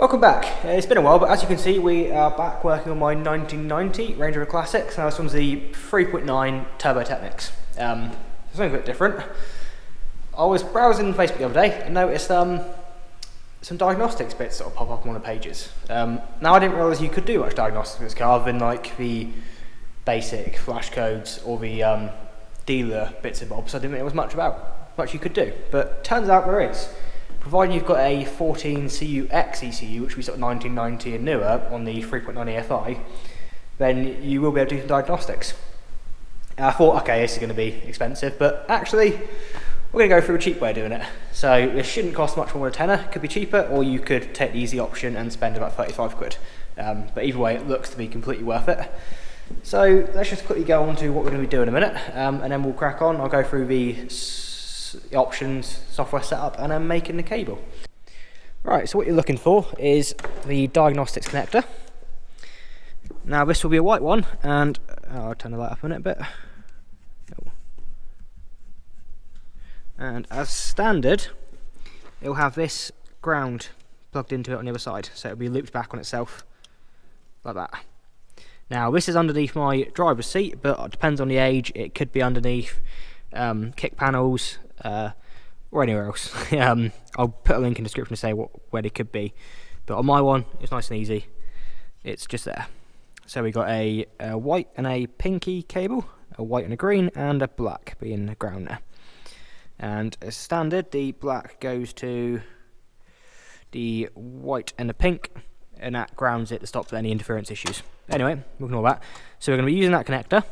Welcome back. It's been a while, but as you can see, we are back working on my 1990 Range Rover Classic. Now this one's the 3.9 Turbo Technics. Something a bit different. I was browsing Facebook the other day and noticed some diagnostics bits sort of pop up on the pages. Now I didn't realise you could do much diagnostics with this car other than like the basic flash codes or the dealer bits and bobs. I didn't think there was much you could do, but turns out there is. Providing you've got a 14 CUX ECU, which we sort of 1990 and newer on the 3.9 EFI, then you will be able to do some diagnostics. I thought, okay, this is going to be expensive, but actually, we're going to go through a cheap way of doing it. So it shouldn't cost much more than a tenner. It could be cheaper, or you could take the easy option and spend about 35 quid. But either way, it looks to be completely worth it. So let's just quickly go on to what we're going to be doing in a minute, and then we'll crack on. I'll go through the options, software setup, and then making the cable. Right, so what you're looking for is the Diagnostics Connector. Now this will be a white one, and I'll turn the light up a minute a bit. And as standard, it'll have this ground plugged into it on the other side, so it'll be looped back on itself like that. Now this is underneath my driver's seat, but it depends on the age. It could be underneath kick panels, or anywhere else. I'll put a link in the description to say where they could be, but on my one it's nice and easy, it's just there. So we got a white and a pinky cable, a white and a green, and a black being the ground there. And as standard, the black goes to the white and the pink, and that grounds it to stop any interference issues. Anyway, we'll ignore that. So we're going to be using that connector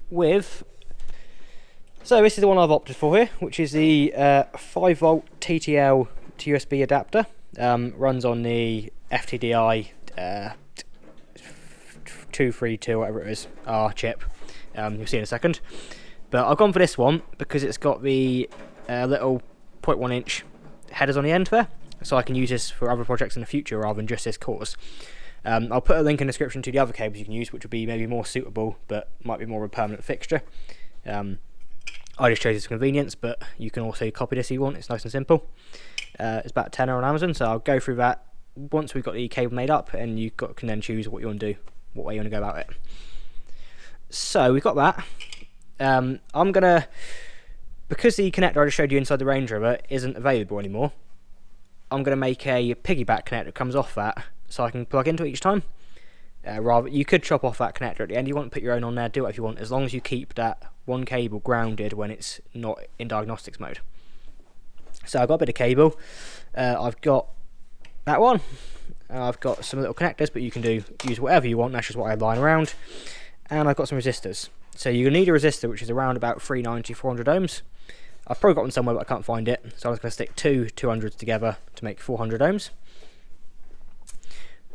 with, so this is the one I've opted for here, which is the 5V TTL to USB adapter. Runs on the FTDI 232, whatever it is, R chip. You'll see in a second. But I've gone for this one because it's got the little 0.1 inch headers on the end there, so I can use this for other projects in the future rather than just this course. I'll put a link in the description to the other cables you can use, which would be maybe more suitable, but might be more of a permanent fixture. I just chose this for convenience, but you can also copy this if you want. It's nice and simple. It's about £10 on Amazon, so I'll go through that once we've got the cable made up, and you can then choose what you want to do, what way you want to go about it. So we've got that. I'm gonna, because the connector I just showed you inside the Range Rover isn't available anymore, I'm gonna make a piggyback connector that comes off that, so I can plug into it each time. Rather, you could chop off that connector at the end. You want to put your own on there, do it if you want, as long as you keep that one cable grounded when it's not in diagnostics mode. So I've got a bit of cable. I've got that one. I've got some little connectors, but you can use whatever you want. That's just what I have lying around. And I've got some resistors. So you're going to need a resistor which is around about 390, 400 ohms. I've probably got one somewhere, but I can't find it. So I was going to stick two 200s together to make 400 ohms.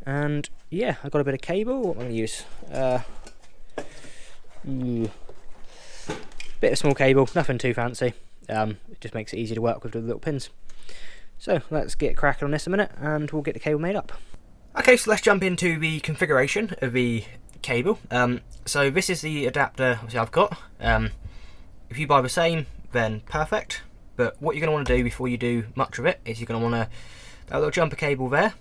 And yeah, I've got a bit of cable. What am I going to use? Bit of small cable, nothing too fancy. It just makes it easy to work with the little pins. So let's get cracking on this a minute, and we'll get the cable made up. Okay, so let's jump into the configuration of the cable. So this is the adapter obviously I've got. If you buy the same, then perfect. But what you're going to want to do before you do much of it is you're going to want that little jumper cable there.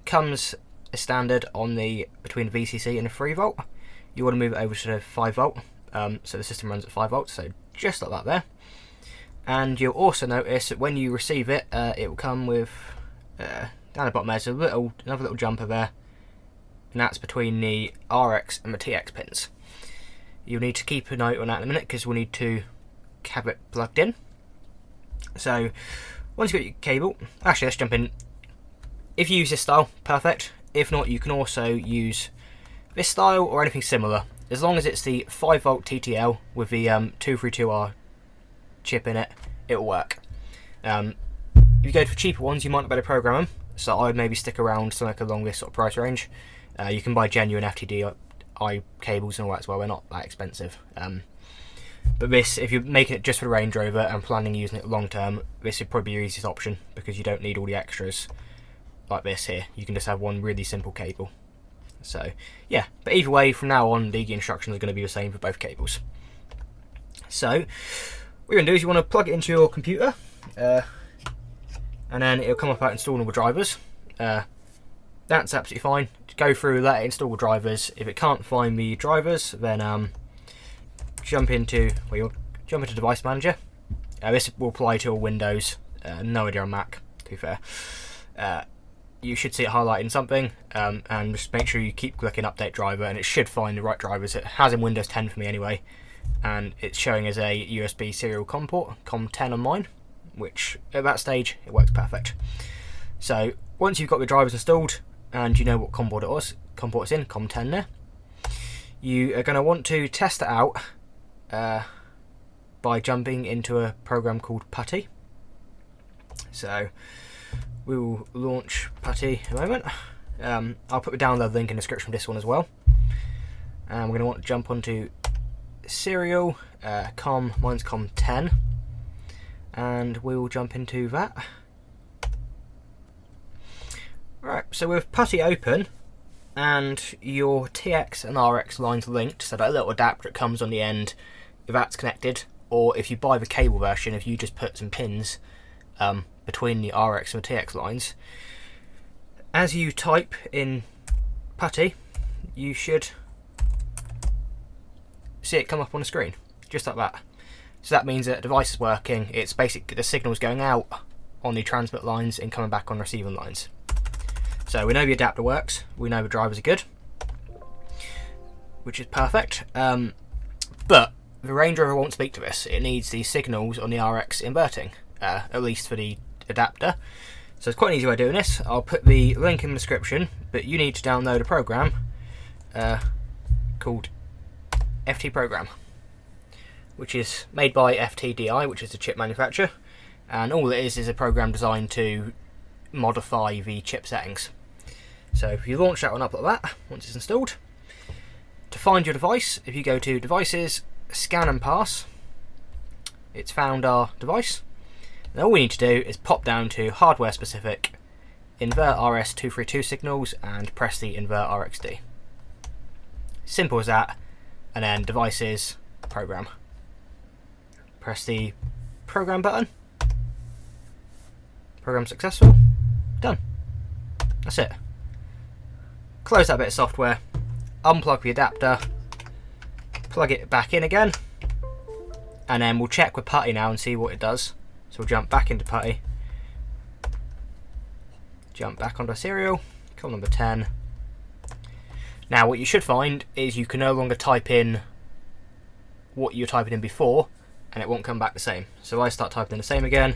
Comes as standard on the between the VCC and the 3V. You want to move it over to the 5V, so the system runs at 5V, so just like that there. And you'll also notice that when you receive it, it will come with down the bottom there's another little jumper there, and that's between the RX and the TX pins. You'll need to keep a note on that in a minute because we'll need to have it plugged in. So once you've got your cable, actually let's jump in. If you use this style, perfect. If not, you can also use this style or anything similar. As long as it's the 5V TTL with the 232R chip in it, it'll work. If you go for cheaper ones, you might not better program them. So I would maybe stick around something along this sort of price range. You can buy genuine FTDI cables and all that as well. They're not that expensive. But this, if you're making it just for the Range Rover and planning using it long term, this would probably be your easiest option because you don't need all the extras like this here. You can just have one really simple cable. So yeah, but either way, from now on the instructions are going to be the same for both cables. So what you're going to do is you want to plug it into your computer, and then it'll come up about installable drivers. That's absolutely fine. Go through, let it install drivers. If it can't find the drivers, then jump into Device Manager. This will apply to all Windows. No idea on Mac, to be fair. You should see it highlighting something, and just make sure you keep clicking Update Driver, and it should find the right drivers. It has in Windows 10 for me anyway, and it's showing as a USB serial COM port, COM10 on mine, which at that stage it works perfect. So once you've got the drivers installed and you know what COM port it's in, COM10 there, you are going to want to test it out by jumping into a program called PuTTY. So we will launch PuTTY in a moment. I'll put the download link in the description of this one as well. And we're going to want to jump onto serial COM, mine's COM10, and we will jump into that. Right, so with PuTTY open and your TX and RX lines linked, so that little adapter that comes on the end, if that's connected, or if you buy the cable version, if you just put some pins between the RX and the TX lines, as you type in PuTTY, you should see it come up on the screen, just like that. So that means that the device is working. It's basically the signal's going out on the transmit lines and coming back on receiving lines. So we know the adapter works, we know the drivers are good, which is perfect. But the Range Rover won't speak to this. It needs the signals on the RX inverting, at least for the adapter. So it's quite an easy way of doing this. I'll put the link in the description, but you need to download a program called FT Program, which is made by FTDI, which is the chip manufacturer, and all it is a program designed to modify the chip settings. So if you launch that one up like that, once it's installed, to find your device, if you go to Devices, Scan and Pass, it's found our device. And all we need to do is pop down to Hardware Specific, Invert RS232 signals, and press the Invert RxD. Simple as that. And then Devices, Program. Press the Program button. Program successful. Done. That's it. Close that bit of software, unplug the adapter, plug it back in again, and then we'll check with PuTTY now and see what it does. So we'll jump back into PuTTY, jump back onto serial, COM number 10. Now what you should find is you can no longer type in what you were typing in before, and it won't come back the same. So I start typing in the same again.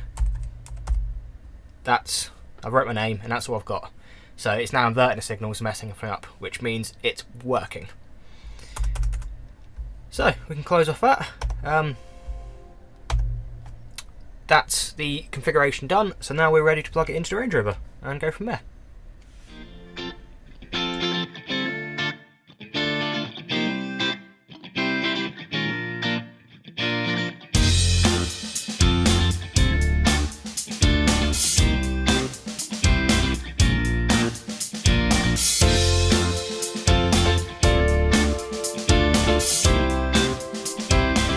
I've wrote my name, and that's all I've got. So it's now inverting the signals, messing everything up, which means it's working. So we can close off that. That's the configuration done. So now we're ready to plug it into the Range Rover and go from there.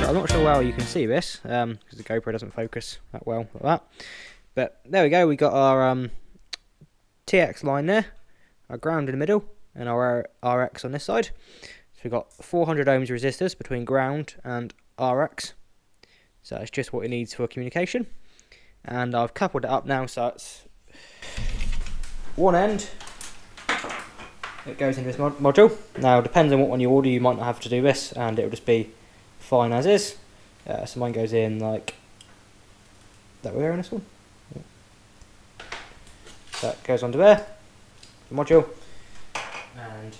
I'm not sure how well you can see this because the GoPro doesn't focus that well like that, but there we go. We got our TX line there, our ground in the middle, and our RX on this side. So we've got 400 ohms resistors between ground and RX, so it's just what it needs for communication. And I've coupled it up now, so it's one end, it goes into this module. Now depends on what one you order, you might not have to do this, and it will just be fine as is. So mine goes in like that way on this one. Yeah. That goes onto there, the module, and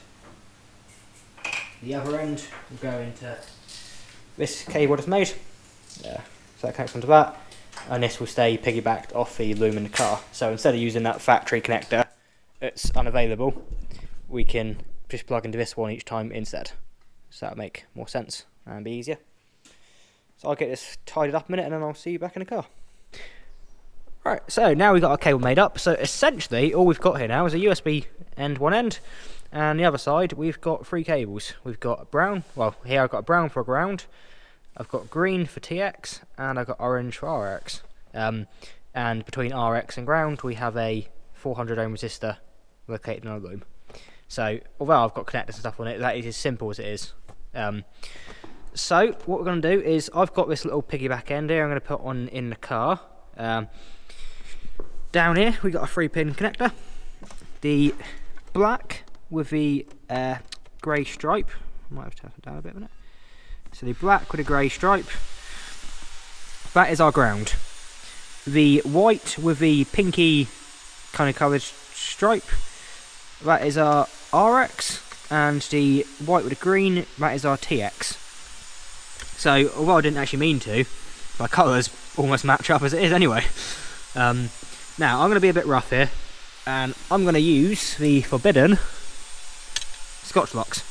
the other end will go into this cable that's made. So that connects onto that, and this will stay piggybacked off the loom in the car. So instead of using that factory connector that's unavailable, we can just plug into this one each time instead. So that'll make more sense and be easier. So I'll get this tidied up a minute and then I'll see you back in the car. Right, so now we've got our cable made up. So essentially all we've got here now is a USB end one end, and the other side we've got three cables. We've got brown, well here I've got brown for ground, I've got green for TX, and I've got orange for RX. and between RX and ground we have a 400 ohm resistor located in our loom. So although I've got connectors and stuff on it, that is as simple as it is. So what we're going to do is, I've got this little piggyback end here I'm going to put on in the car. Down here we got a 3-pin connector, the black with the grey stripe. I might have to turn it down a bit, minute. So the black with a grey stripe, that is our ground. The white with the pinky kind of coloured stripe, that is our RX, and the white with the green, that is our TX. So although I didn't actually mean to, my colours almost match up as it is anyway. Now I'm going to be a bit rough here, and I'm going to use the forbidden Scotch blocks.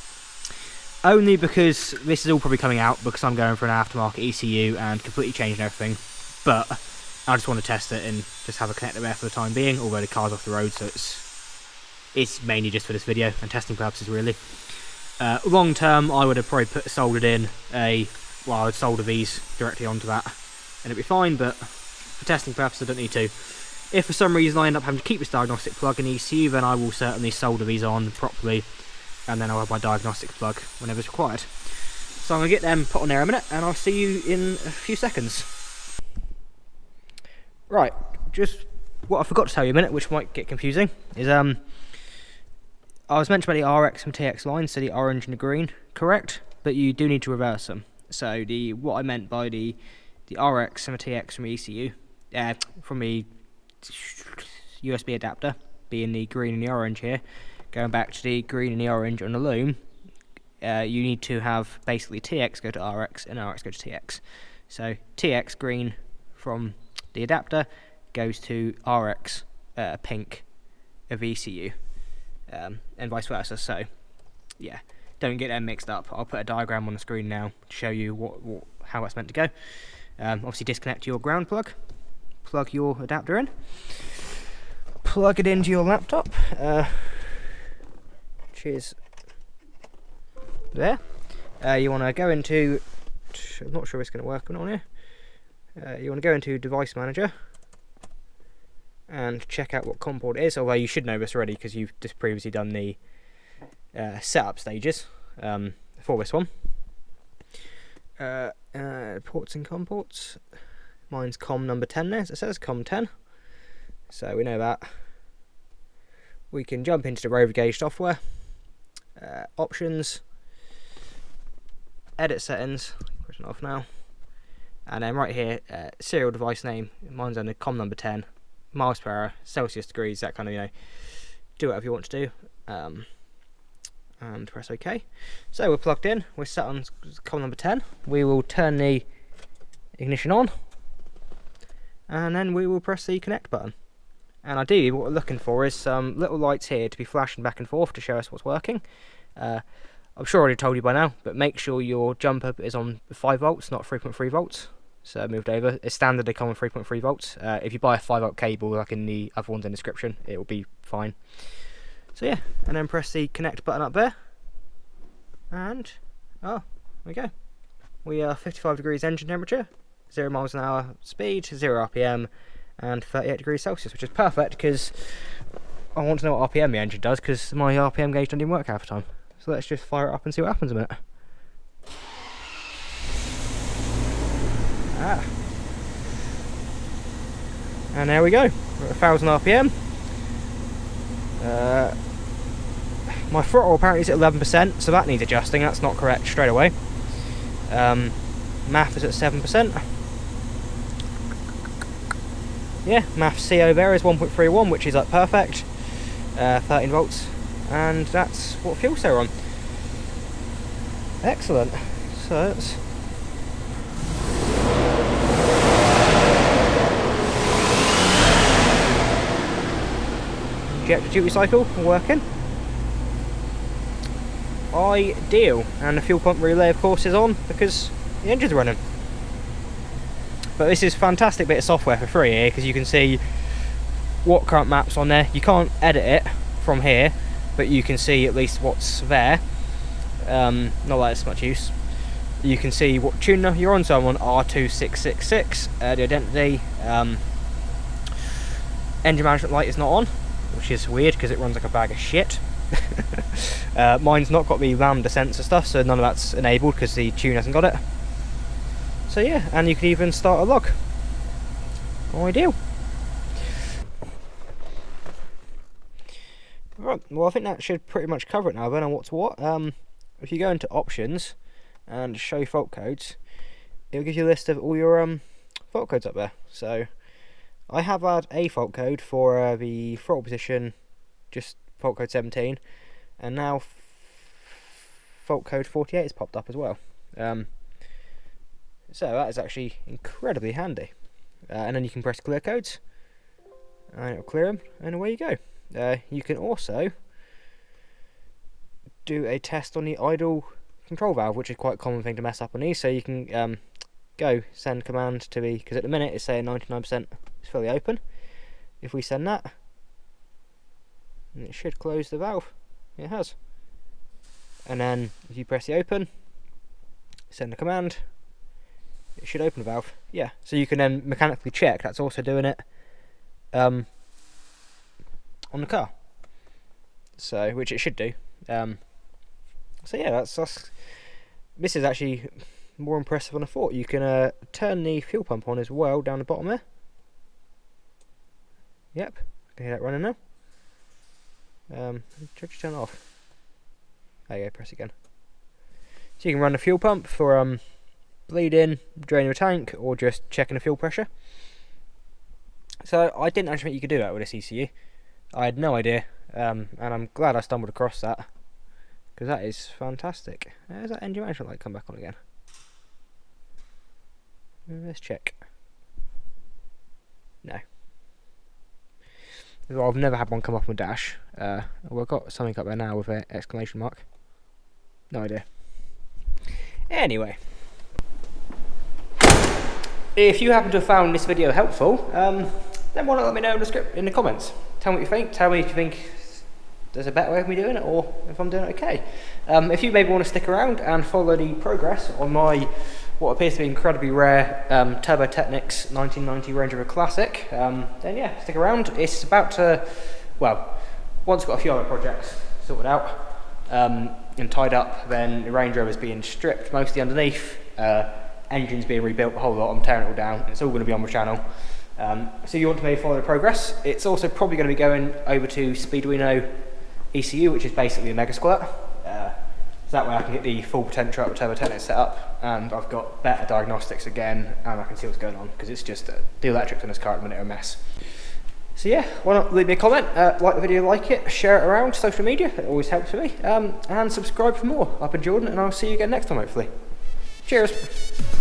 Only because this is all probably coming out because I'm going for an aftermarket ECU and completely changing everything. But I just want to test it and just have a connector there for the time being, although the car's off the road, so it's mainly just for this video and testing purposes really. Long term I would have probably soldered in I would solder these directly onto that and it'd be fine, but for testing purposes I don't need to. If for some reason I end up having to keep this diagnostic plug in ECU, then I will certainly solder these on properly, and then I'll have my diagnostic plug whenever it's required. So I'm going to get them put on there in a minute, and I'll see you in a few seconds. Right, just what I forgot to tell you a minute, which might get confusing, is I was mentioned about the RX and TX lines, so the orange and the green, correct? But you do need to reverse them. So what I meant by the RX and the TX from the ECU, from the USB adapter, being the green and the orange here, going back to the green and the orange on the loom, you need to have basically TX go to RX and RX go to TX. So TX green from the adapter goes to RX pink of ECU, and vice versa. So yeah, don't get them mixed up. I'll put a diagram on the screen now to show you how that's meant to go. Obviously disconnect your ground plug, plug your adapter in, plug it into your laptop, which is there. You want to go into, I'm not sure if it's going to work on here. You want to go into Device Manager and check out what COM port it is, although you should know this already because you've just previously done the setup stages for this one. Ports and COM ports. Mine's COM number 10 there, so it says COM 10. So we know that. We can jump into the RoverGauge software, options, edit settings, push it off now, and then right here, serial device name, mine's under COM number 10, miles per hour, Celsius degrees, that kind of, do whatever you want to do, and press OK. So we're plugged in, we're set on COM number 10, we will turn the ignition on, and then we will press the connect button. And ideally what we're looking for is some little lights here to be flashing back and forth to show us what's working. I'm sure I already told you by now, but make sure your jumper is on 5 volts, not 3.3 volts. So I moved over. It's standard, they come on 3.3 volts. If you buy a 5 volt cable like in the other ones in the description, it will be fine. So yeah, and then press the connect button up there. And, there we go. We are 55 degrees engine temperature, 0 miles an hour speed, 0 RPM, and 38 degrees Celsius, which is perfect because I want to know what RPM the engine does because my RPM gauge doesn't even work half the time. So let's just fire it up and see what happens a minute. And there we go, we're at 1000 RPM. My throttle apparently is at 11%, so that needs adjusting, that's not correct straight away. MAF is at 7%. Yeah, MAF CO there is 1.31, which is like perfect. 13 volts, and that's what fuel cell we're on. Excellent. So let's injector duty cycle working. Ideal, and the fuel pump relay of course is on because the engine's running. But this is fantastic bit of software for free here because you can see what current map's on there. You can't edit it from here, but you can see at least what's there. Not that it's much use. You can see what tuner you're on, so I'm on R2666, the identity, engine management light is not on, which is weird because it runs like a bag of shit. Mine's not got the lambda sensor stuff, so none of that's enabled because the tune hasn't got it. So yeah, and you can even start a log. Ideal. Right, well I think that should pretty much cover it now then on what's what. If you go into options and show fault codes, it'll give you a list of all your fault codes up there. So I have had a fault code for the throttle position, just fault code 17, and now fault code 48 has popped up as well. So that is actually incredibly handy. And then you can press clear codes, and it'll clear them, and away you go. You can also do a test on the idle control valve, which is quite a common thing to mess up on these. So you can go send command to the, because at the minute it's saying 99% is fully open. If we send that, it should close the valve. It has. And then if you press the open, send the command, it should open the valve. Yeah, so you can then mechanically check that's also doing it on the car. So, which it should do. So yeah, that's this is actually more impressive than I thought. You can turn the fuel pump on as well down the bottom there. Yep, I can hear that running now. Try to turn it off. There you go, press again. So you can run the fuel pump for bleeding, draining the tank, or just checking the fuel pressure. So I didn't actually think you could do that with this ECU. I had no idea, and I'm glad I stumbled across that, because that is fantastic. There's that engine management light come back on again. Let's check. No. Well, I've never had one come up on the dash. Well, I've got something up there now with an exclamation mark. No idea. Anyway, if you happen to have found this video helpful, then why not let me know in the comments. Tell me what you think. Tell me if you think there's a better way of me doing it, or if I'm doing it okay. If you maybe want to stick around and follow the progress on my what appears to be incredibly rare Turbo Technics 1990 Range Rover Classic, then yeah, stick around. It's about to, well, once I've got a few other projects sorted out and tied up, then the Range Rover's being stripped mostly underneath, engines being rebuilt, a whole lot. I'm tearing it all down. It's all going to be on my channel. So you want to maybe follow the progress. It's also probably going to be going over to Speeduino ECU, which is basically a Mega Squirt. So that way I can get the full potential out of Turbo Technics set up, and I've got better diagnostics again, and I can see what's going on, because it's just the electrics on this car at the minute are a mess. So yeah, why not leave me a comment, like the video, like it, share it around social media, it always helps me, and subscribe for more. I've been Jordan, and I'll see you again next time hopefully. Cheers!